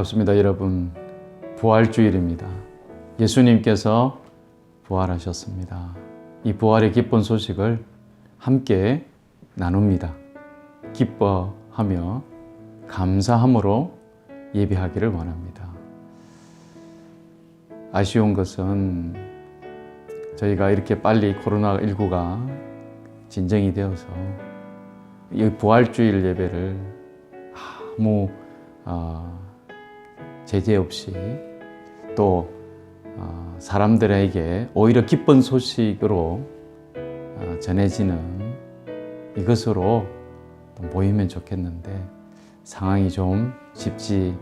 반갑습니다, 여러분. 부활주일입니다. 예수님께서 부활하셨습니다. 이 부활의 기쁜 소식을 함께 나눕니다. 기뻐하며 감사함으로 예배하기를 원합니다. 아쉬운 것은 저희가 이렇게 빨리 코로나19가 진정이 되어서 이 부활주일 예배를 아무 제재 없이 또 사람들에게 오히려 기쁜 소식으로 전해지는 이것으로 모이면 좋겠는데 상황이 좀 쉽지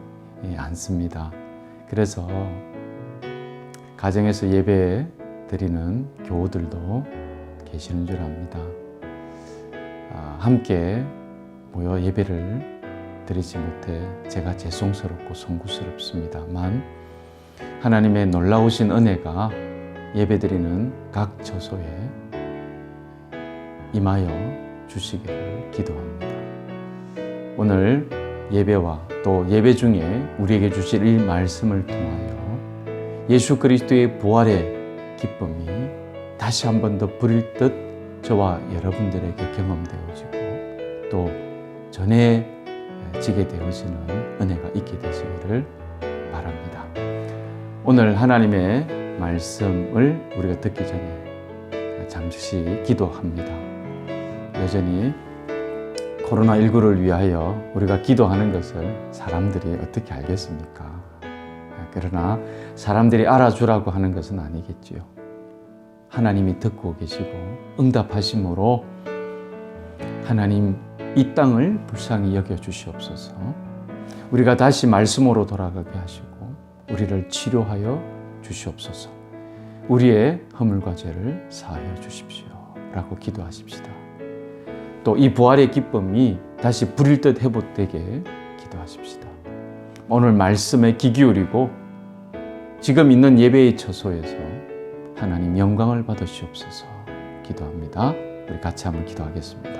않습니다. 그래서 가정에서 예배 드리는 교우들도 계시는 줄 압니다. 함께 모여 예배를 드리지 못해 제가 죄송스럽고 송구스럽습니다만 하나님의 놀라우신 은혜가 예배드리는 각 처소에 임하여 주시기를 기도합니다. 오늘 예배와 또 예배 중에 우리에게 주실 이 말씀을 통하여 예수 그리스도의 부활의 기쁨이 다시 한 번 더 부릴 듯 저와 여러분들에게 경험되어지고 또 전해지게 되어지는 은혜가 있게 되시기를 바랍니다. 오늘 하나님의 말씀을 우리가 듣기 전에 잠시 기도합니다. 여전히 코로나19를 위하여 우리가 기도하는 것을 사람들이 어떻게 알겠습니까? 그러나 사람들이 알아주라고 하는 것은 아니겠지요. 하나님이 듣고 계시고 응답하심으로 하나님 이 땅을 불쌍히 여겨주시옵소서. 우리가 다시 말씀으로 돌아가게 하시고 우리를 치료하여 주시옵소서. 우리의 허물과 죄를 사하여 주십시오 라고 기도하십시다. 또 이 부활의 기쁨이 다시 부릴 듯 회복되게 기도하십시다. 오늘 말씀에 귀 기울이고 지금 있는 예배의 처소에서 하나님 영광을 받으시옵소서 기도합니다. 우리 같이 한번 기도하겠습니다.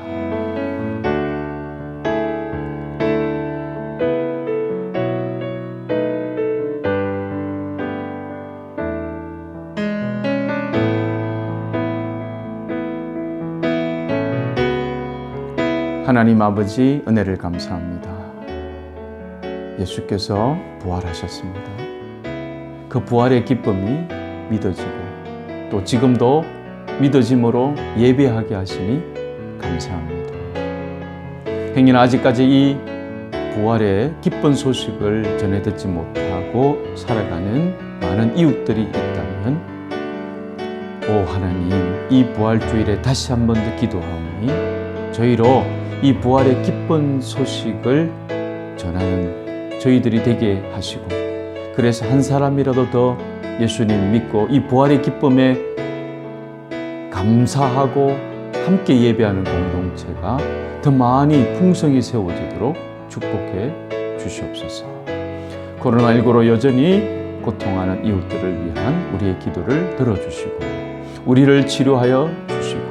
하나님 아버지 은혜를 감사합니다. 예수께서 부활하셨습니다. 그 부활의 기쁨이 믿어지고 또 지금도 믿어짐으로 예배하게 하시니 감사합니다. 행여나 아직까지 이 부활의 기쁜 소식을 전해 듣지 못하고 살아가는 많은 이웃들이 있다면 오 하나님 이 부활주일에 다시 한 번 더 기도하오니 저희로 이 부활의 기쁜 소식을 전하는 저희들이 되게 하시고 그래서 한 사람이라도 더 예수님 믿고 이 부활의 기쁨에 감사하고 함께 예배하는 공동체가 더 많이 풍성히 세워지도록 축복해 주시옵소서. 코로나19로 여전히 고통하는 이웃들을 위한 우리의 기도를 들어주시고 우리를 치료하여 주시고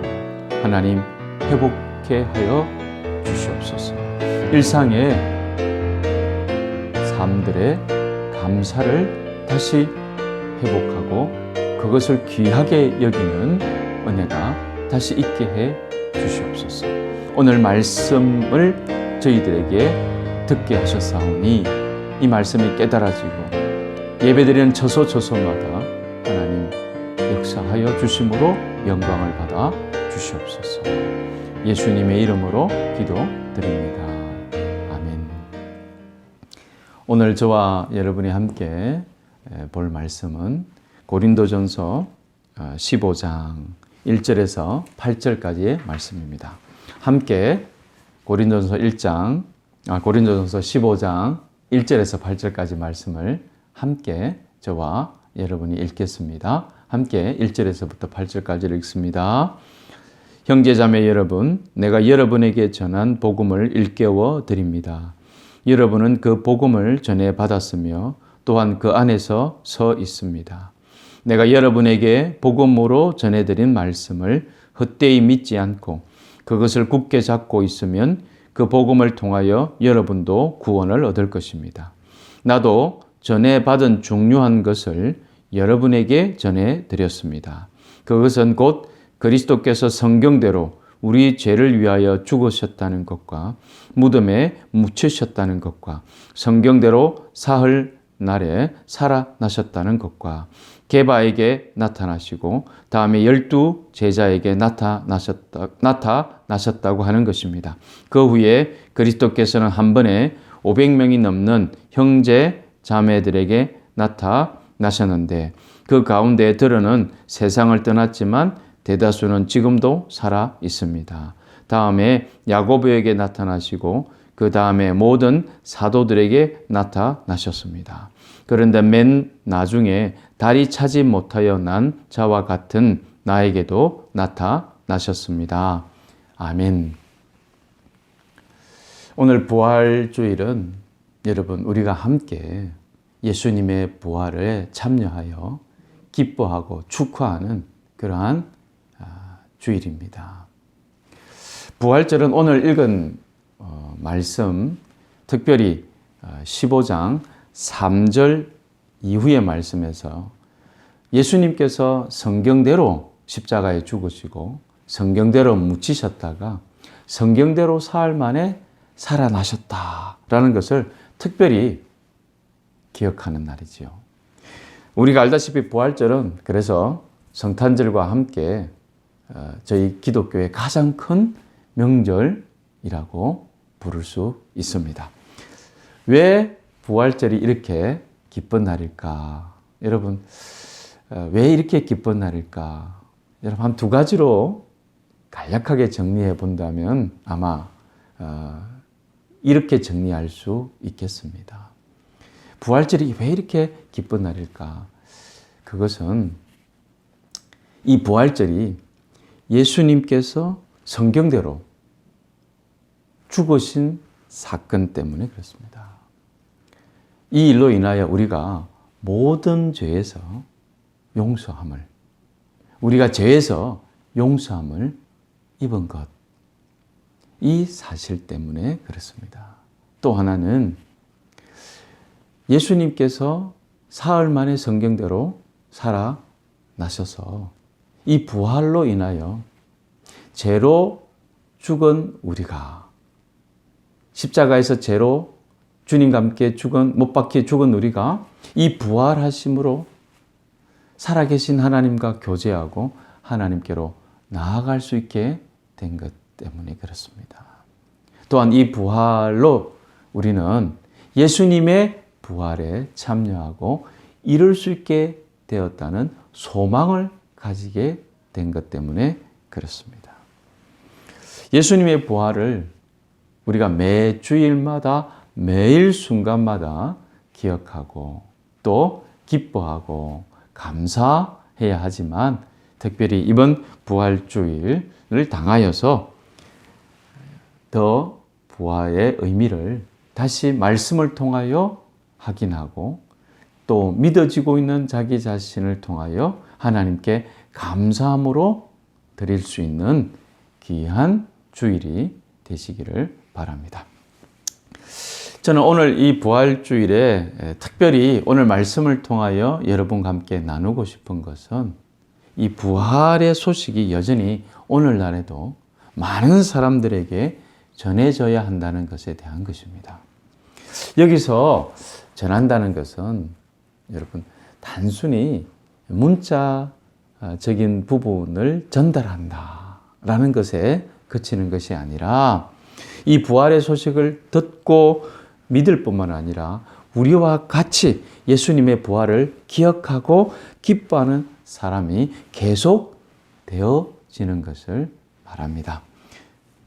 하나님 회복케 하여 주시옵소서. 일상의 삶들의 감사를 다시 회복하고 그것을 귀하게 여기는 은혜가 다시 있게 해 주시옵소서. 오늘 말씀을 저희들에게 듣게 하셨사오니 이 말씀이 깨달아지고 예배드리는 처소처소마다 하나님 역사하여 주심으로 영광을 받아 주시옵소서. 예수님의 이름으로 기도드립니다. 아멘. 오늘 저와 여러분이 함께 볼 말씀은 고린도전서 15장 1절에서 8절까지의 말씀입니다. 함께 고린도전서 15장 1절에서 8절까지 말씀을 함께 저와 여러분이 읽겠습니다. 함께 1절에서부터 8절까지를 읽습니다. 형제자매 여러분, 내가 여러분에게 전한 복음을 일깨워 드립니다. 여러분은 그 복음을 전해 받았으며 또한 그 안에서 서 있습니다. 내가 여러분에게 복음으로 전해드린 말씀을 헛되이 믿지 않고 그것을 굳게 잡고 있으면 그 복음을 통하여 여러분도 구원을 얻을 것입니다. 나도 전에 받은 중요한 것을 여러분에게 전해드렸습니다. 그것은 곧 그리스도께서 성경대로 우리 죄를 위하여 죽으셨다는 것과 무덤에 묻히셨다는 것과 성경대로 사흘 날에 살아나셨다는 것과 게바에게 나타나시고 다음에 12 제자에게 나타나셨다고 하는 것입니다. 그 후에 그리스도께서는 한 번에 500명이 넘는 형제 자매들에게 나타나셨는데 그 가운데 들어는 세상을 떠났지만 대다수는 지금도 살아 있습니다. 다음에 야고보에게 나타나시고 그 다음에 모든 사도들에게 나타나셨습니다. 그런데 맨 나중에 다리 차지 못하여 난 자와 같은 나에게도 나타나셨습니다. 아멘. 오늘 부활주일은 여러분 우리가 함께 예수님의 부활에 참여하여 기뻐하고 축하하는 그러한 주일입니다. 부활절은 오늘 읽은 말씀, 특별히 15장 3절 이후의 말씀에서 예수님께서 성경대로 십자가에 죽으시고 성경대로 묻히셨다가 성경대로 사흘 만에 살아나셨다라는 것을 특별히 기억하는 날이지요. 우리가 알다시피 부활절은 그래서 성탄절과 함께 저희 기독교의 가장 큰 명절이라고 부를 수 있습니다. 왜 부활절이 이렇게 기쁜 날일까? 여러분, 왜 이렇게 기쁜 날일까? 여러분, 한 두 가지로 간략하게 정리해 본다면 아마 이렇게 정리할 수 있겠습니다. 부활절이 왜 이렇게 기쁜 날일까? 그것은 이 부활절이 예수님께서 성경대로 죽으신 사건 때문에 그렇습니다. 이 일로 인하여 우리가 모든 죄에서 용서함을, 우리가 죄에서 용서함을 입은 것, 이 사실 때문에 그렇습니다. 또 하나는 예수님께서 사흘 만에 성경대로 살아나셔서 이 부활로 인하여 죄로 죽은 우리가, 십자가에서 죄로 주님과 함께 못 박혀 죽은 우리가 이 부활하심으로 살아계신 하나님과 교제하고 하나님께로 나아갈 수 있게 된 것 때문에 그렇습니다. 또한 이 부활로 우리는 예수님의 부활에 참여하고 이룰 수 있게 되었다는 소망을 가지게 된 것 때문에 그렇습니다. 예수님의 부활을 우리가 매 주일마다 매일 순간마다 기억하고 또 기뻐하고 감사해야 하지만 특별히 이번 부활주일을 당하여서 더 부활의 의미를 다시 말씀을 통하여 확인하고 또 믿어지고 있는 자기 자신을 통하여 하나님께 감사함으로 드릴 수 있는 귀한 주일이 되시기를 바랍니다. 저는 오늘 이 부활주일에 특별히 오늘 말씀을 통하여 여러분과 함께 나누고 싶은 것은 이 부활의 소식이 여전히 오늘날에도 많은 사람들에게 전해져야 한다는 것에 대한 것입니다. 여기서 전한다는 것은 여러분 단순히 문자적인 부분을 전달한다라는 것에 그치는 것이 아니라 이 부활의 소식을 듣고 믿을 뿐만 아니라 우리와 같이 예수님의 부활을 기억하고 기뻐하는 사람이 계속 되어지는 것을 바랍니다.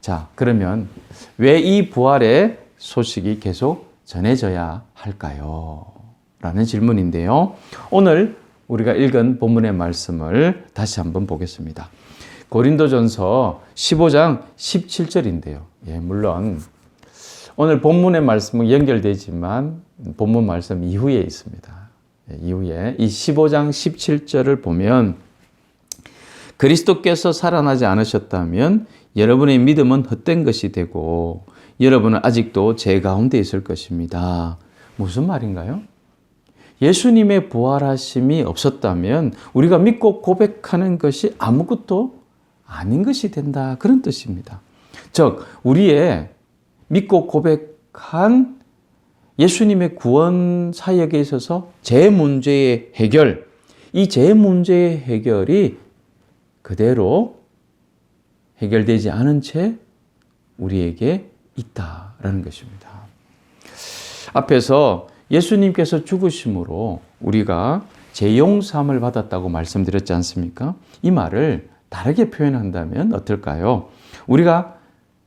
자, 그러면 왜 이 부활의 소식이 계속 전해져야 할까요? 라는 질문인데요. 오늘 우리가 읽은 본문의 말씀을 다시 한번 보겠습니다. 고린도전서 15장 17절인데요. 물론 오늘 본문의 말씀은 연결되지만 본문 말씀 이후에 있습니다. 이후에 이 15장 17절을 보면 그리스도께서 살아나지 않으셨다면 여러분의 믿음은 헛된 것이 되고 여러분은 아직도 죄 가운데 있을 것입니다. 무슨 말인가요? 예수님의 부활하심이 없었다면 우리가 믿고 고백하는 것이 아무것도 아닌 것이 된다. 그런 뜻입니다. 즉, 우리의 믿고 고백한 예수님의 구원 사역에 있어서 제 문제의 해결, 이 제 문제의 해결이 그대로 해결되지 않은 채 우리에게 있다라는 것입니다. 앞에서 예수님께서 죽으심으로 우리가 재용삼을 받았다고 말씀드렸지 않습니까? 이 말을 다르게 표현한다면 어떨까요? 우리가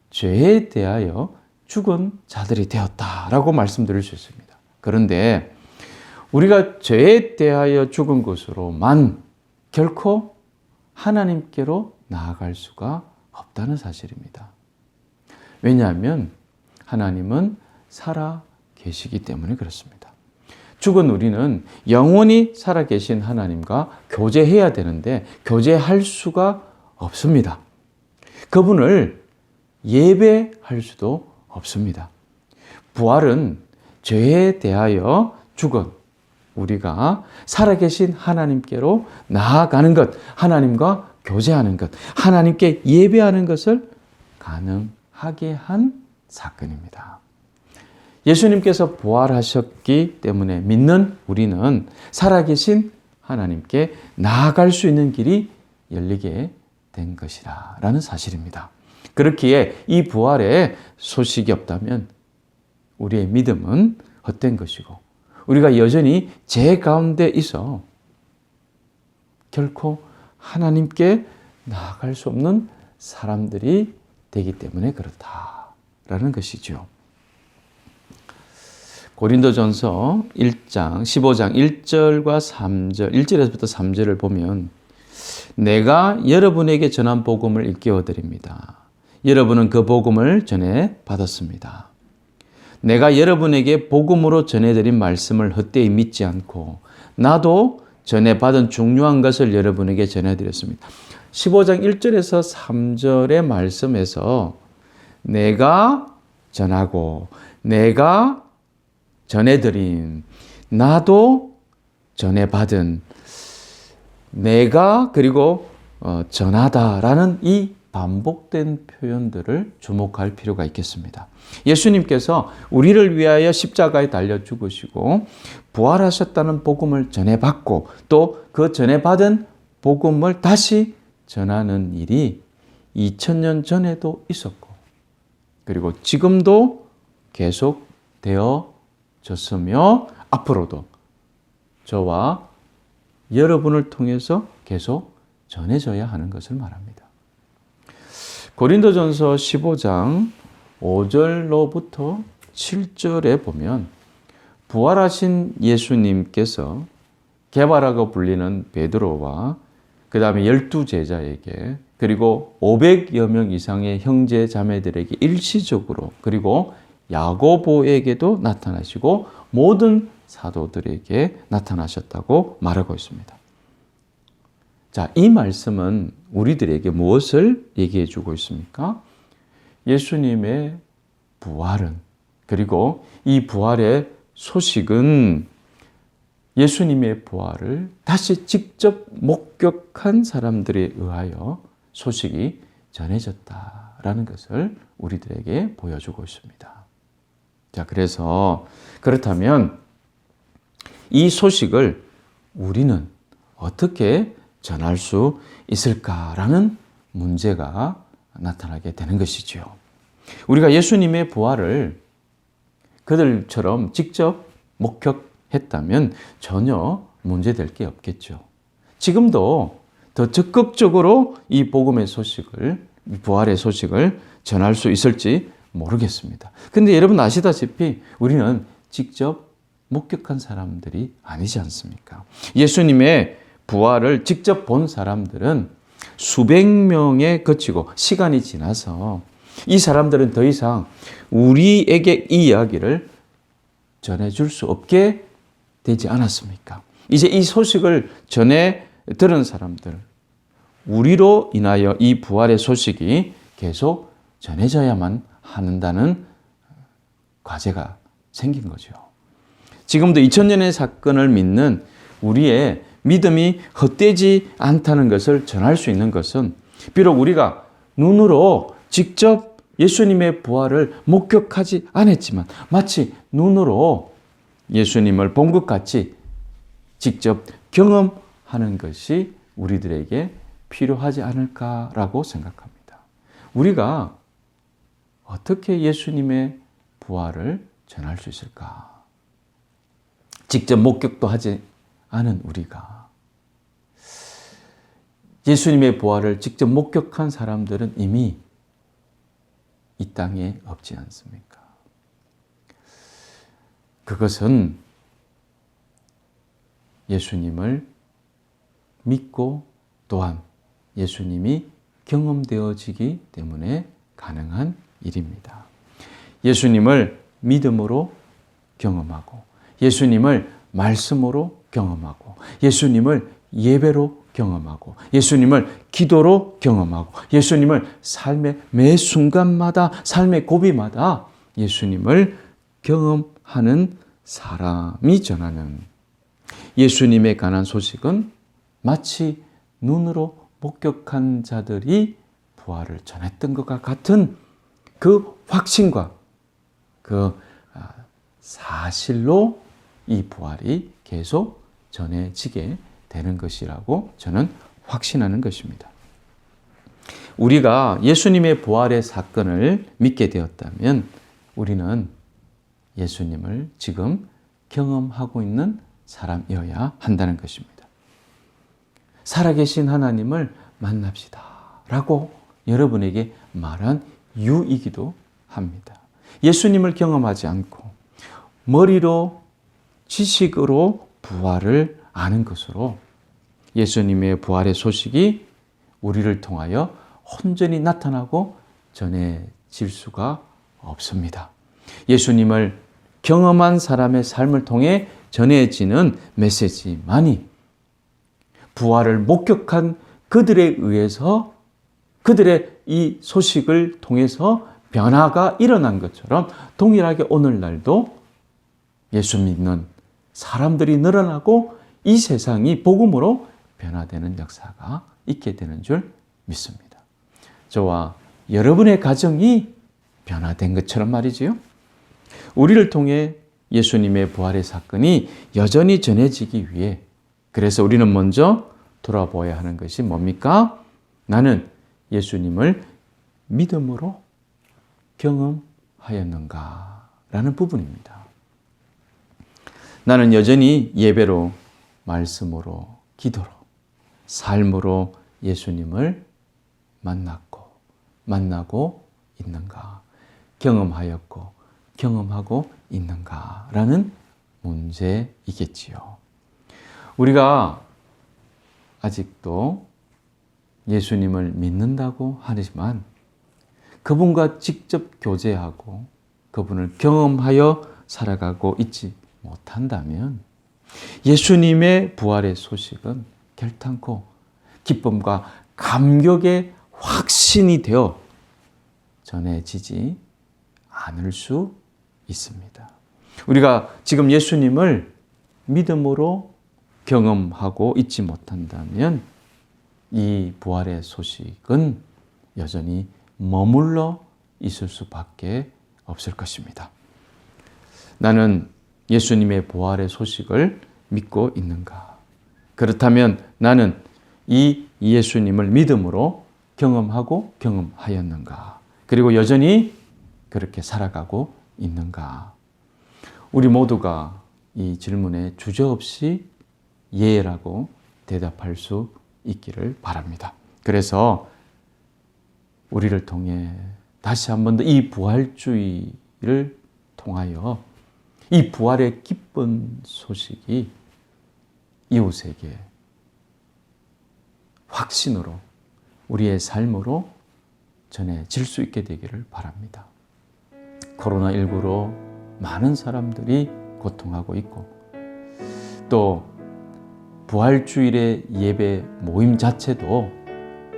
죄에 대하여 죽은 자들이 되었다라고 말씀드릴 수 있습니다. 그런데 우리가 죄에 대하여 죽은 것으로만 결코 하나님께로 나아갈 수가 없다는 사실입니다. 왜냐하면 하나님은 살아 계시기 때문에 그렇습니다. 죽은 우리는 영원히 살아계신 하나님과 교제해야 되는데 교제할 수가 없습니다. 그분을 예배할 수도 없습니다. 부활은 죄에 대하여 죽은 우리가 살아계신 하나님께로 나아가는 것, 하나님과 교제하는 것, 하나님께 예배하는 것을 가능하게 한 사건입니다. 예수님께서 부활하셨기 때문에 믿는 우리는 살아계신 하나님께 나아갈 수 있는 길이 열리게 된 것이라는 사실입니다. 그렇기에 이 부활의 소식이 없다면 우리의 믿음은 헛된 것이고 우리가 여전히 죄 가운데 있어 결코 하나님께 나아갈 수 없는 사람들이 되기 때문에 그렇다라는 것이죠. 고린도전서 1장 15장 1절과 3절 1절에서부터 3절을 보면 내가 여러분에게 전한 복음을 일깨워 드립니다. 여러분은 그 복음을 전해 받았습니다. 내가 여러분에게 복음으로 전해드린 말씀을 헛되이 믿지 않고 나도 전해 받은 중요한 것을 여러분에게 전해드렸습니다. 15장 1절에서 3절의 말씀에서 내가 전하고 내가 전해드린 나도 전해받은 내가 그리고 전하다라는 이 반복된 표현들을 주목할 필요가 있겠습니다. 예수님께서 우리를 위하여 십자가에 달려 죽으시고 부활하셨다는 복음을 전해받고 또 그 전해받은 복음을 다시 전하는 일이 2000년 전에도 있었고 그리고 지금도 계속 되어졌으며 앞으로도 저와 여러분을 통해서 계속 전해져야 하는 것을 말합니다. 고린도전서 15장 5절로부터 7절에 보면 부활하신 예수님께서 게바라고 불리는 베드로와 그 다음에 12제자에게 그리고 500여 명 이상의 형제 자매들에게 일시적으로 그리고 야고보에게도 나타나시고 모든 사도들에게 나타나셨다고 말하고 있습니다. 자, 이 말씀은 우리들에게 무엇을 얘기해 주고 있습니까? 예수님의 부활은 그리고 이 부활의 소식은 예수님의 부활을 다시 직접 목격한 사람들에 의하여 소식이 전해졌다라는 것을 우리들에게 보여주고 있습니다. 자, 그래서 그렇다면 이 소식을 우리는 어떻게 전할 수 있을까라는 문제가 나타나게 되는 것이죠. 우리가 예수님의 부활을 그들처럼 직접 목격했다면 전혀 문제될 게 없겠죠. 지금도 더 적극적으로 이 복음의 소식을, 부활의 소식을 전할 수 있을지 모르겠습니다. 근데 여러분 아시다시피 우리는 직접 목격한 사람들이 아니지 않습니까? 예수님의 부활을 직접 본 사람들은 수백 명에 거치고 시간이 지나서 이 사람들은 더 이상 우리에게 이 이야기를 전해줄 수 없게 되지 않았습니까? 이제 이 소식을 전해 들은 사람들, 우리로 인하여 이 부활의 소식이 계속 전해져야만 한다는 과제가 생긴 거죠. 지금도 2000년의 사건을 믿는 우리의 믿음이 헛되지 않다는 것을 전할 수 있는 것은 비록 우리가 눈으로 직접 예수님의 부활을 목격하지 않았지만 마치 눈으로 예수님을 본 것 같이 직접 경험하는 것이 우리들에게 필요하지 않을까라고 생각합니다. 우리가 어떻게 예수님의 부활을 전할 수 있을까? 직접 목격도 하지 않은 우리가 예수님의 부활을 직접 목격한 사람들은 이미 이 땅에 없지 않습니까? 그것은 예수님을 믿고 또한 예수님이 경험되어지기 때문에 가능한 일입니다. 예수님을 믿음으로 경험하고 예수님을 말씀으로 경험하고 예수님을 예배로 경험하고 예수님을 기도로 경험하고 예수님을 삶의 매 순간마다 삶의 고비마다 예수님을 경험하는 사람이 전하는 예수님에 관한 소식은 마치 눈으로 목격한 자들이 부활을 전했던 것과 같은 그 확신과 그 사실로 이 부활이 계속 전해지게 되는 것이라고 저는 확신하는 것입니다. 우리가 예수님의 부활의 사건을 믿게 되었다면 우리는 예수님을 지금 경험하고 있는 사람이어야 한다는 것입니다. 살아계신 하나님을 만납시다 라고 여러분에게 말한 이유이기도 합니다. 예수님을 경험하지 않고 머리로 지식으로 부활을 아는 것으로 예수님의 부활의 소식이 우리를 통하여 온전히 나타나고 전해질 수가 없습니다. 예수님을 경험한 사람의 삶을 통해 전해지는 메시지만이 부활을 목격한 그들에 의해서 그들의 이 소식을 통해서 변화가 일어난 것처럼 동일하게 오늘날도 예수 믿는 사람들이 늘어나고 이 세상이 복음으로 변화되는 역사가 있게 되는 줄 믿습니다. 저와 여러분의 가정이 변화된 것처럼 말이지요. 우리를 통해 예수님의 부활의 사건이 여전히 전해지기 위해 그래서 우리는 먼저 돌아보아야 하는 것이 뭡니까? 나는 예수님을 믿음으로 경험하였는가? 라는 부분입니다. 나는 여전히 예배로, 말씀으로, 기도로, 삶으로 예수님을 만나고 있는가? 경험하였고, 경험하고 있는가? 라는 문제이겠지요. 우리가 아직도 예수님을 믿는다고 하지만 그분과 직접 교제하고 그분을 경험하여 살아가고 있지 못한다면 예수님의 부활의 소식은 결탄코 기쁨과 감격의 확신이 되어 전해지지 않을 수 있습니다. 우리가 지금 예수님을 믿음으로 경험하고 있지 못한다면 이 부활의 소식은 여전히 머물러 있을 수밖에 없을 것입니다. 나는 예수님의 부활의 소식을 믿고 있는가? 그렇다면 나는 이 예수님을 믿음으로 경험하고 경험하였는가? 그리고 여전히 그렇게 살아가고 있는가? 우리 모두가 이 질문에 주저없이 예라고 대답할 수 있기를 바랍니다. 그래서 우리를 통해 다시 한 번 더 이 부활주의를 통하여 이 부활의 기쁜 소식이 이웃에게 확신으로 우리의 삶으로 전해질 수 있게 되기를 바랍니다. 코로나19로 많은 사람들이 고통하고 있고 또 부활주일의 예배 모임 자체도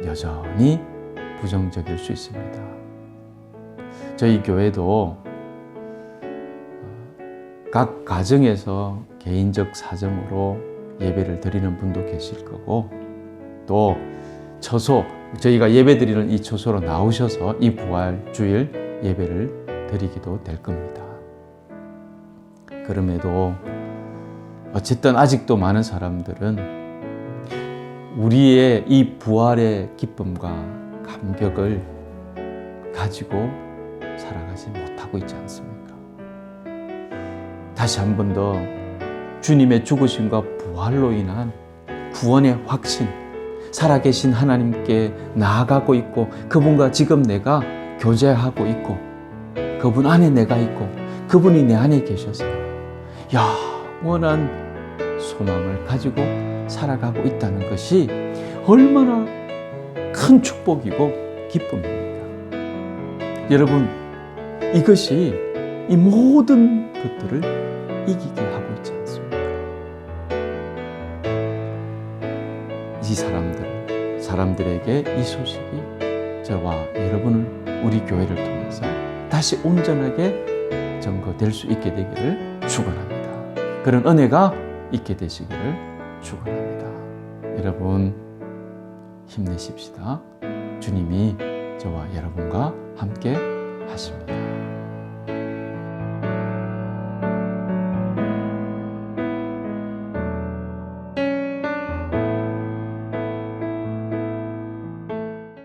여전히 부정적일 수 있습니다. 저희 교회도 각 가정에서 개인적 사정으로 예배를 드리는 분도 계실 거고, 또 처소, 저희가 예배 드리는 이 처소로 나오셔서 이 부활주일 예배를 드리기도 될 겁니다. 그럼에도 어쨌든 아직도 많은 사람들은 우리의 이 부활의 기쁨과 감격을 가지고 살아가지 못하고 있지 않습니까? 다시 한 번 더 주님의 죽으심과 부활로 인한 구원의 확신, 살아계신 하나님께 나아가고 있고, 그분과 지금 내가 교제하고 있고, 그분 안에 내가 있고, 그분이 내 안에 계셔서 영원한 소망을 가지고 살아가고 있다는 것이 얼마나 큰 축복이고 기쁨입니까? 여러분, 이것이 이 모든 것들을 이기게 하고 있지 않습니까? 이 사람들에게 이 소식이 저와 여러분을, 우리 교회를 통해서 다시 온전하게 전거될 수 있게 되기를 축원합니다. 그런 은혜가 있게 되시기를 축원합니다. 여러분, 힘내십시다. 주님이 저와 여러분과 함께 하십니다.